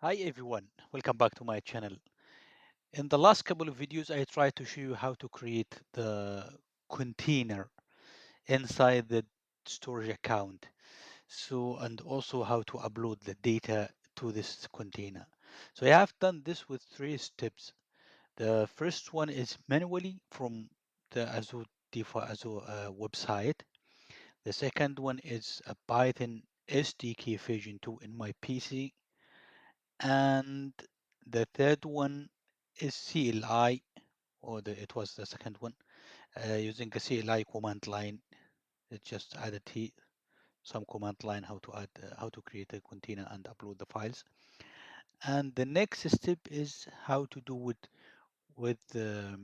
Hi everyone, welcome back to my channel. In the last couple of videos, I tried to show you how to create the container inside the storage account. And also how to upload the data to this container. So I have done this with three steps. The first one is manually from the Azure website. The second one is a Python SDK version 2 in my PC. And the third one is CLI, it was the second one, using a CLI command line. It just added some command line how to create a container and upload the files. And the next step is how to do it with the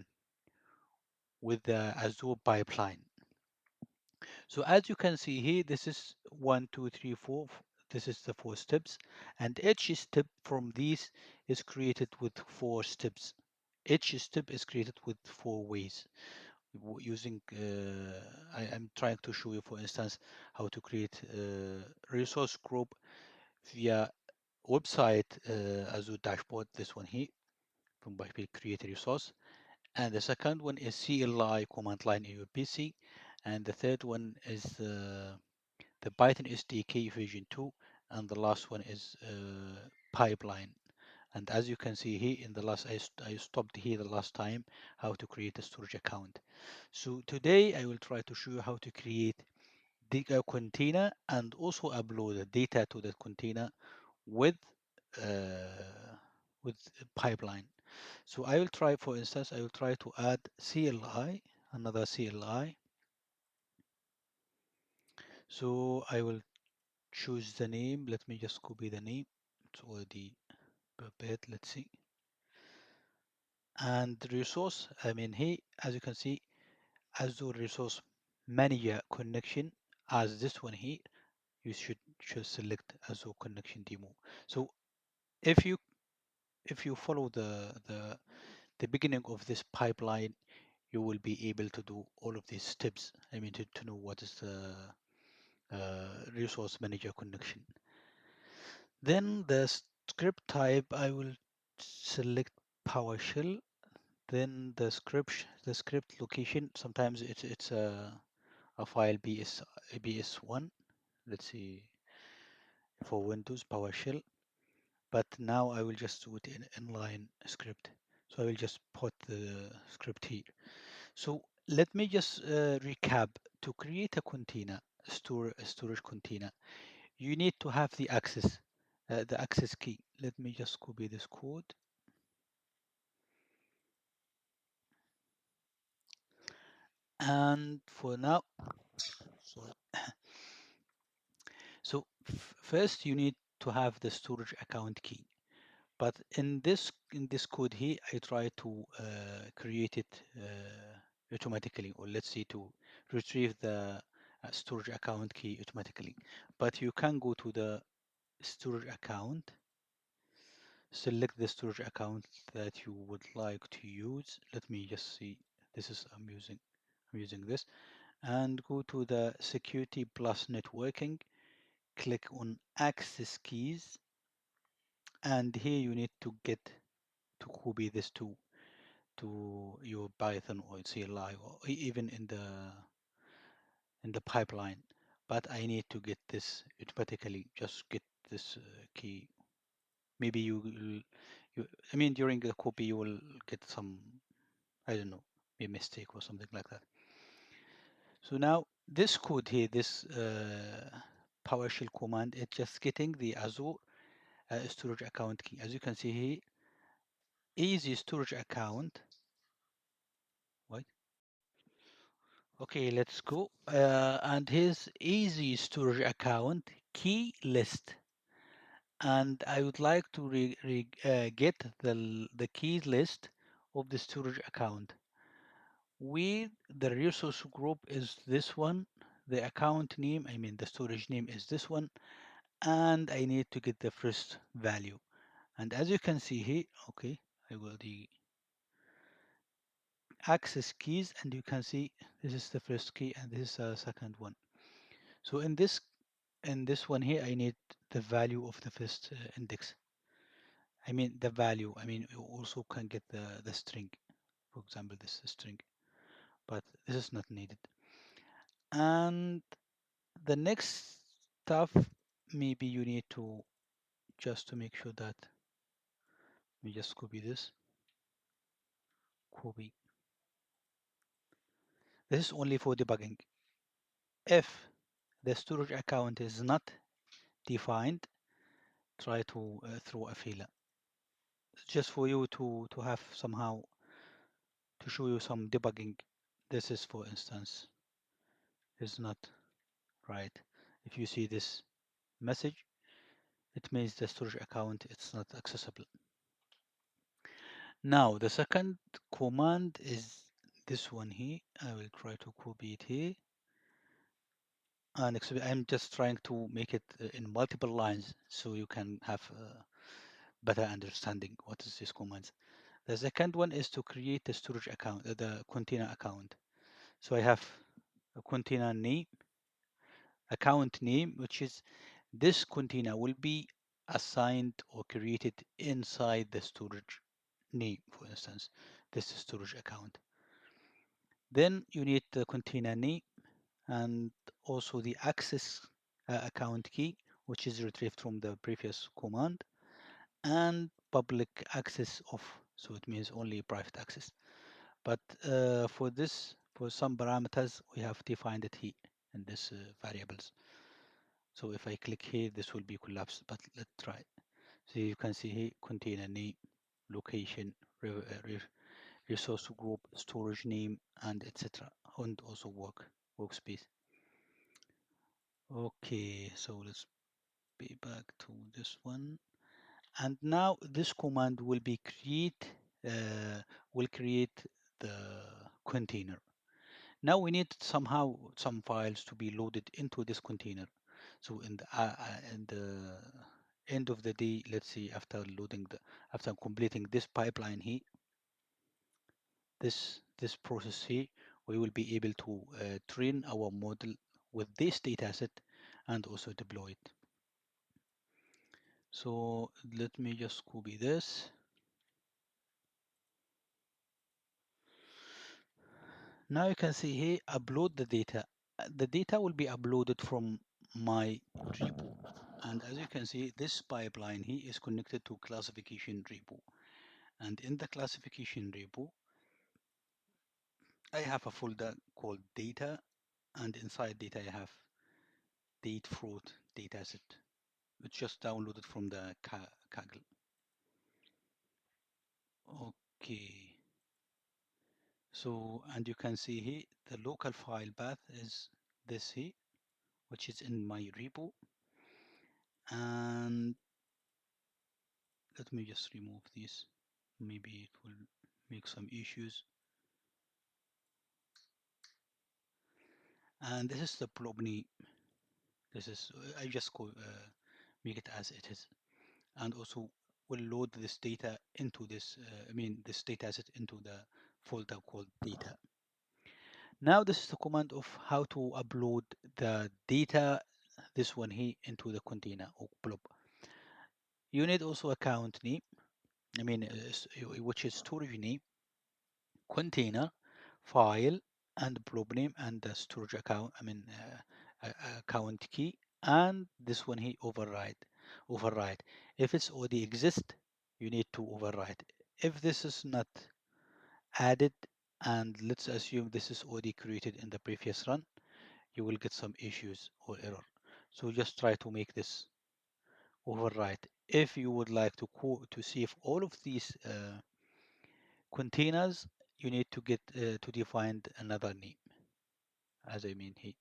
Azure pipeline. So as you can see here, this is 1, 2, 3, 4. This is the 4 steps, and each step from these is created with 4 steps. Each step is created with 4 ways. Using, I'm trying to show you, for instance, how to create a resource group via website Azure dashboard. This one here, from by create a resource. And the second one is CLI command line in your PC. And the third one is the Python SDK version 2. And the last one is pipeline. And as you can see here in the last, I stopped here the last time how to create a storage account. So today I will try to show you how to create a container and also upload the data to that container with uh, with a pipeline. So I will try, for instance, I will try to add CLI, another CLI. So I will choose the name. Let me just copy the name. It's already prepared. Let's see. And the resource, I mean, here, as you can see, Azure Resource Manager connection as this one here, you should select Azure connection demo. So if you follow the beginning of this pipeline, you will be able to do all of these steps. I mean, to know what is the resource manager connection. Then the script type, I will select PowerShell. Then the script location. Sometimes it's a file BS1. Let's see, for Windows PowerShell. But now I will just do it in inline script. So I will just put the script here. So let me just recap. To create a container, a storage container, you need to have the access key. Let me just copy this code. And for now, sorry. So first you need to have the storage account key. But in this code here, I try to create it automatically, or let's say to retrieve the storage account key automatically. But you can go to the storage account, select the storage account that you would like to use. Let me just see. This is I'm using this, and go to the security plus networking. Click on access keys, and here you need to copy this to your Python or CLI or even in the pipeline. But I need to get this automatically. Just get this key. Maybe I mean, during the copy you will get some, I don't know, a mistake or something like that. So now this code here, this PowerShell command, it's just getting the Azure storage account key. As you can see here, easy storage account. Right? Okay, let's go. And here's easy storage account key list. And I would like to get the key list of the storage account. The resource group is this one. The account name, I mean the storage name is this one. And I need to get the first value. And as you can see here, okay, I will the access keys, and you can see this is the first key and this is the second one. So in this one here, I need the value of the first index. I mean the value. I mean you also can get the string. For example, this string, but this is not needed. And the next stuff, maybe you need to just to make sure that we just copy this. Copy. This is only for debugging. If the storage account is not defined, try to throw a failure. Just for you to have somehow to show you some debugging. This is, for instance, is not right. If you see this message, it means the storage account it's not accessible. Now the second command is this one here. I will try to copy it here. And I'm just trying to make it in multiple lines so you can have better understanding what is this command. The second one is to create the storage account, the container account. So I have a container name, account name, which is this container will be assigned or created inside the storage name, for instance, this is storage account. Then you need the container name and also the access account key, which is retrieved from the previous command, and public access off. So it means only private access. But for this, for some parameters, we have defined it here in this variables. So if I click here, this will be collapsed, but let's try. So you can see here, container name, location, resource group, storage name, and etc. And also workspace. Okay, so let's be back to this one. And now this command will create the container. Now we need somehow some files to be loaded into this container. So in the end of the day, let's see, after completing this pipeline here, this process here, we will be able to train our model with this data set and also deploy it. So let me just copy this. Now you can see here, upload the data. The data will be uploaded from my repo. And as you can see, this pipeline here is connected to classification repo. And in the classification repo, I have a folder called data. And inside data, I have date fruit dataset. It's just downloaded from the Kaggle. Okay. So, and you can see here, the local file path is this here, which is in my repo. And let me just remove this. Maybe it will make some issues. And this is the Plobny. This is, I just make it as it is. And also will load this data into this, this data set into the folder called data. Now this is the command of how to upload the data, this one here, into the container or blob. You need also account name, which is storage name, container, file, and blob name, and the storage account, account key, and this one here, override. If it's already exist, you need to override. If this is not added, and let's assume this is already created in the previous run, you will get some issues or error. So just try to make this override. If you would like to see if all of these containers, you need to get to define another name. As I mean here,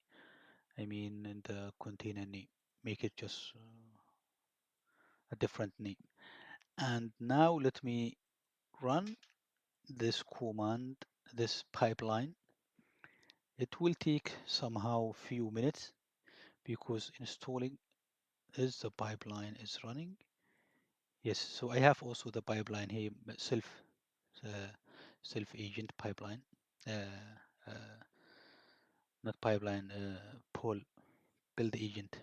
in the container name, make it just a different name. And now let me run this command, this pipeline. It will take somehow few minutes because installing is the pipeline is running. Yes, so I have also the pipeline here, uh, self agent pipeline, uh, uh, not pipeline, poll build agent.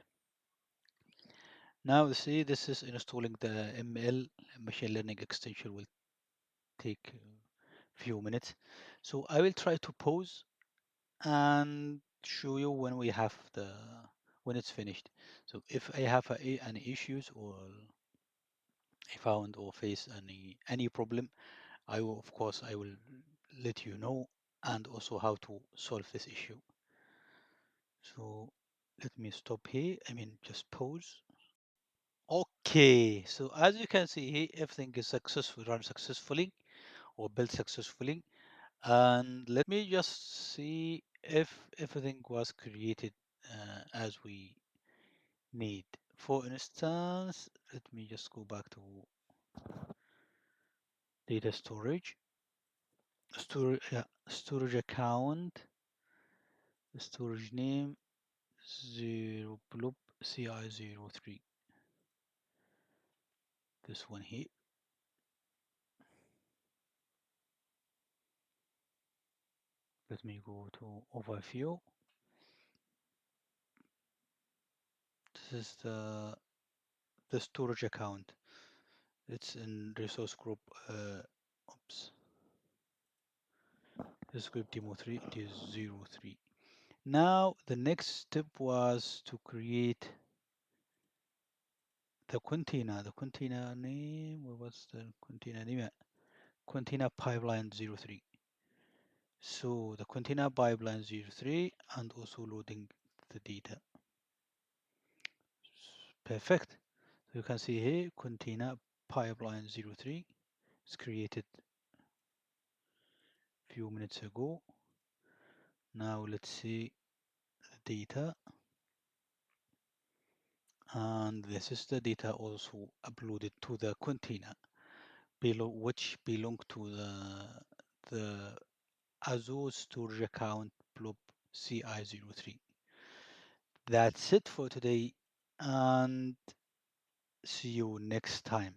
Now see, this is installing the ML machine learning extension will take a few minutes. So I will try to pause and show you when we have when it's finished. So if I have any issues or I found or face any problem, I will, of course, I will let you know, and also how to solve this issue. So let me stop here. I mean, just pause. Okay, so as you can see here, everything is successful, run successfully or built successfully. And let me just see if everything was created as we need. For instance, let me just go back to data storage, storage account, storage name, 0 blob CI03. This one here. Let me go to overview. This is the storage account. It's in resource group. Oops. This group demo 3. It is 03. Now the next step was to create the container. The container name. What was the container name? Yeah, container pipeline 03. So the container pipeline 03 and also loading the data. Perfect. So you can see here container pipeline 03 is created a few minutes ago. Now let's see the data, and this is the data also uploaded to the container below, which belong to the Azure storage account blob CI03. That's it for today, and see you next time.